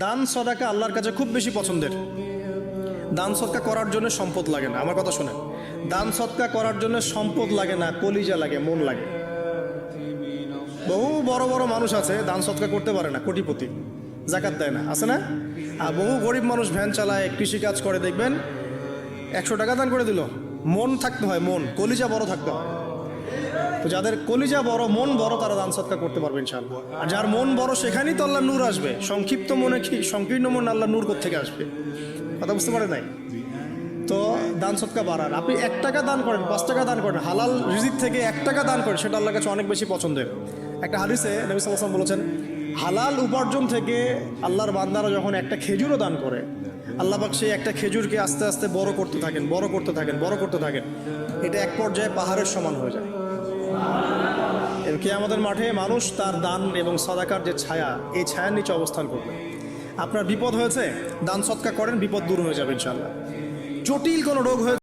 দান সদাকা আল্লাহর কাছে খুব বেশি পছন্দের। দান সদকা করার জন্য সম্পদ লাগে না, আমার কথা শোনেন। দান সদকা করার জন্য সম্পদ লাগে না, কলিজা লাগে, মন লাগে। বহু বড় বড় মানুষ আছে দান সদকা করতে পারে না, কোটিপতি, জাকাত দেয় না, আছে না? আর বহু গরিব মানুষ ভ্যান চালায়, কৃষিকাজ করে, দেখবেন 100 টাকা দান করে দিল। মন থাকতে হয়, মন, কলিজা বড় থাকতে হয়। তো যাদের কলিজা বড়, মন বড়, তারা দান সদকা করতে পারবে ইনশাআল্লাহ। আর যার মন বড় সেখানেই তো আল্লাহ নূর আসবে। সংক্ষিপ্ত মনে কি, সংকীর্ণ মন আল্লাহ নূর কোত্থেকে আসবে? কথা বুঝতে পারে নাই? তো দান সদকা বাড়ান। আপনি 1 টাকা দান করেন, 5 টাকা দান করেন, হালাল রিজিক থেকে 1 টাকা দান করেন, সেটা আল্লাহর কাছে অনেক বেশি পছন্দের। একটা হাদিসে নবী সাল্লাল্লাহু আলাইহি ওয়াসাল্লাম বলেছেন, হালাল উপার্জন থেকে আল্লাহর বান্দারা যখন একটা খেজুরও দান করে, আল্লাহ পাক সেই একটা খেজুরকে আস্তে আস্তে বড় করতে থাকেন, বড় করতে থাকেন, বড় করতে থাকেন। এটা এক পর্যায়ে পাহাড়ের সমান হয়ে যায়। এবং কিয়ামতের মাঠে মানুষ তার দান এবং সাদাকার যে ছায়া, এই ছায়ার নিচে অবস্থান করবে। আপনার বিপদ হয়েছে, দান সদকা করেন, বিপদ দূর হয়ে যাবে ইনশাআল্লাহ। জটিল কোনো রোগ হয়েছে,